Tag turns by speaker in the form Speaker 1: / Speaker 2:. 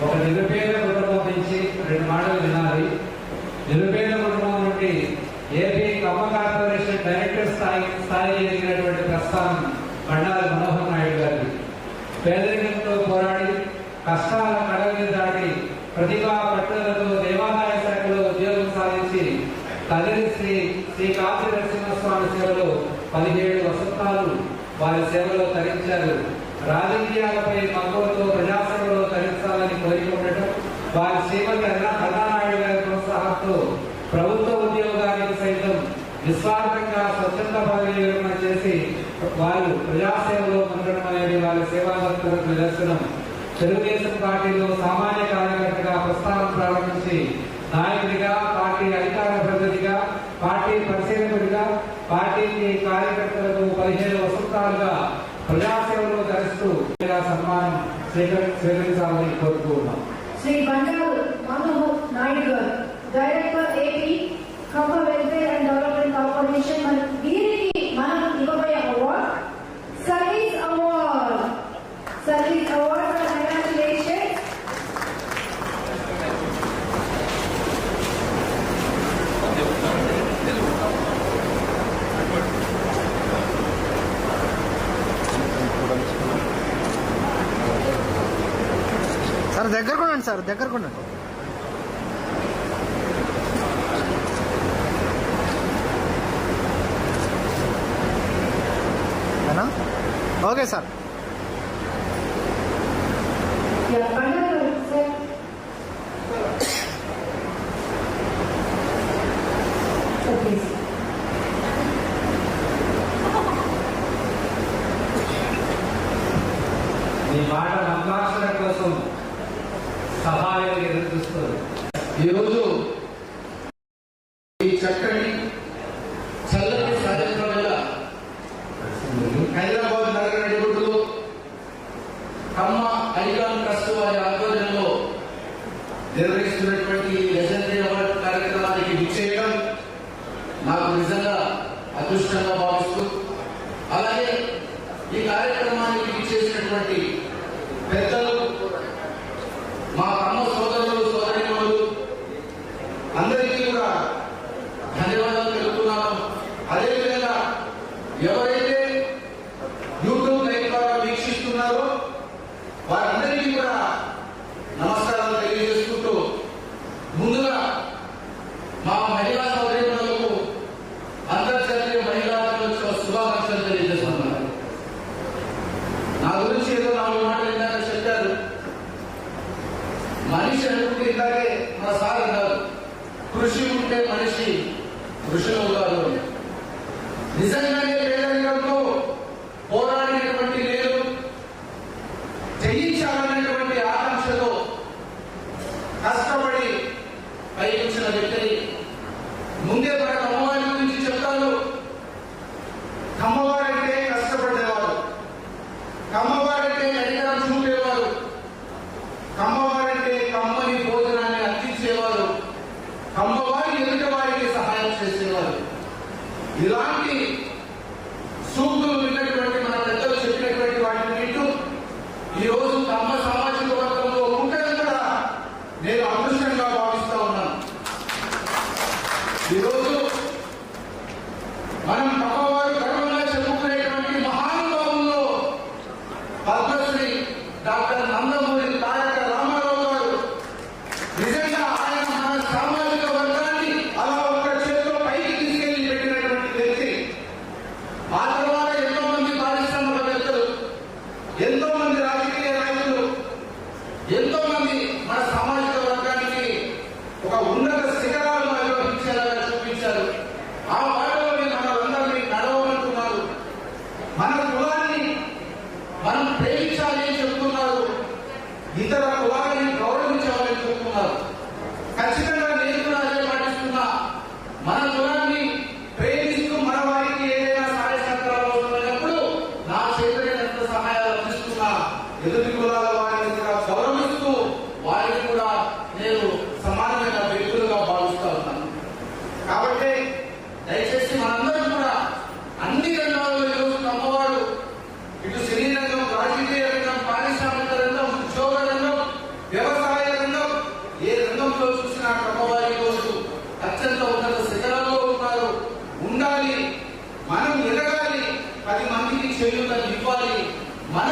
Speaker 1: ఒక నిరుపేద కుటుంబం నుంచి 2 మాటలు వినాలి. నిరుపేద కుటుంబం నుండి ఏపీ కమ్మ కార్పొరేషన్ డైరెక్టర్ స్థాయి ఎదిగినటువంటి ప్రస్థానం బండారు మనోహర్ నాయుడు గారికి. పేదరికంతో పోరాడి కష్టాల కడలిని దాటి ప్రతిభా పట్టుదలతో దేవాదాయ శాఖలో ఉద్యోగం సాధించి కదిరి శ్రీ కాశీ నరసింహస్వామి సేవలో 17 వసంతాలు వారి సేవలో తరించారు. రాజకీయాలపై మక్కువతో ప్రజాసేవలో తరించాలని కోరిక ఉండటం, వారి శ్రీమతి అన్నానాయుడు గారి ప్రోత్సాహంతో ప్రభుత్వ ఉద్యోగానికి సైతం నిస్వార్థంగా స్వచ్ఛంద పదవి విరమణ చేసి వారు ప్రజాసేవలో ఉండడం అనేది వారి సేవాభక్తులకు నిదర్శనం. తెలుగుదేశం పార్టీలో సామాన్య కార్యకర్తగా ప్రస్థానం ప్రారంభించి నాయకుడిగా, పార్టీ అధికార ప్రతినిధిగా, పార్టీ పరిశీలకుడిగా, పార్టీకి కార్యకర్తలకు 15 వసంతాలుగా ప్రజాసేవలో ధరిస్తూ సన్మానం స్వీకరించాలని కోరుతున్నాం.
Speaker 2: Shri Bandaru Manohar Naidu garu, director AP Kamma welfare and development corporation. మన వీరికి మనం ఇవ్వబోయే award service award. Service award. Congratulations.
Speaker 3: Sir దగ్గరకు ఉండండి, సార్ దగ్గరకు ఉండండి. Okay sir.
Speaker 1: ఈ మాట మంత్రాక్షర కోసం సహాయం ఎదురుచూస్తారు. ఈరోజు ఈ చక్కని చల్లని సాయంత్రం వేళ హైదరాబాద్ నగర నడిబొడ్డులో కమ్మ ఐకాన్ ట్రస్ట్ వారి ఆధ్వర్యంలో నిర్వహిస్తున్నటువంటి లెజెండరీ అవార్డు కార్యక్రమానికి విచ్చేయడం నాకు నిజంగా అదృష్టంగా భావిస్తూ, అలాగే ఈ కార్యక్రమానికి విచ్చేసినటువంటి పెద్దలు, మా కమ్మ సోదరులు, సోదరిమణులు అందరికీ కూడా ధన్యవాదాలు తెలుపుతున్నాను. అదేవిధంగా ఎవరైతే యూట్యూబ్ లైవ్ ద్వారా వీక్షిస్తున్నారో వారందరికీ కూడా నమస్కారాలు తెలియజేసుకుంటూ, ముందుగా మా మహిళా సోదరిమణులకు అంతర్జాతీయ మహిళా దినోత్సవ శుభాకాంక్షలు తెలియజేస్తున్నారు. నా గురించి ఏదో 4 మాటలు ఇందాక చెప్పారు. మనిషి అనుకుంటే ఇందాకే మన సార్ అన్నారు, కృషి ఉంటే మనిషి కృషిలో కాదు. నిజంగానే పేదరికంతో పోరాడినటువంటి నేను జయించాలనేటువంటి ఆకాంక్షతో కష్టపడి పైకి వచ్చిన వ్యక్తిని. ముందే మన కమ్మవారి గురించి చెప్తాను. కమ్మవారంటే కష్టపడేవారు, కమ్మవారంటే అధికారం చూపేవారు, కమ్మవారంటే కమ్మని భోజనాన్ని అందించేవారు, కమ్మవారి ఎదుట వారికి సహాయం చేసేవారు. ఇలాంటి సూక్తులు విన్నటువంటి మన పెద్దలు చెప్పినటువంటి వాటిని వింటూ ఈరోజు కమ్మ సామాజిక వర్గంలో ఉండడం కూడా నేను అదృష్టంగా భావిస్తా ఉన్నాను. ఈరోజు మనం కమ్మవారు గర్వంగా చెప్పుకునేటువంటి మహానుభావుల్లో పద్మశ్రీ డాక్టర్ నందమూరి తారక రామారావు గారు. నిజంగా ఆయన మన సామాజిక వర్గాన్ని అలా ఒక్క చేతిలో పైకి తీసుకెళ్లి పెట్టినటువంటి వ్యక్తి. ఆ తర్వాత ఎంతో మంది పారిశ్రామికవేత్తలు, ఎంతో మంది రాజకీయ నాయకులు, ఎంతో మంది మన సామాజిక వర్గానికి ఒక ఉన్నత శిఖరాలను అధిరోహించేలా చూపించారు. ఆ వాటిలోని మనలందరినీ నడవమంటున్నారు. మన కులాన్ని మనం ప్రేమించాలి అని చెప్తున్నారు, ఇతర కులాన్ని గౌరవించాలని చెప్తున్నారు. ఖచ్చితంగా నేను కూడా అదే పాటిస్తున్నా. మన కులాన్ని ప్రేమిస్తూ మన వారికి ఏదైనా సహాయ సహకారాలు అవసరమైనప్పుడు నా చేతులైనంత సహాయాలు అందిస్తున్నా. ఎదుటి కులాల వారిని కూడా గౌరవిస్తూ వారిని కూడా నేను సమానమైన వ్యక్తులుగా భావిస్తా ఉన్నాను. కాబట్టి దయచేసి మనందరం కూడా అన్ని రంగాల్లో ఈరోజు కమ్మవాడు ఇటు సినీ రంగం, రాజకీయ రంగం, పారిశ్రామిక రంగం, ఉద్యోగ రంగం, వ్యవసాయ కమ్మవారి రోజు అత్యంత ఉన్నత శిఖరాల్లో ఉన్నారు. ఉండాలి, మనం ఎదగాలి, 10 మందికి చేయూతలు ఇవ్వాలి. మన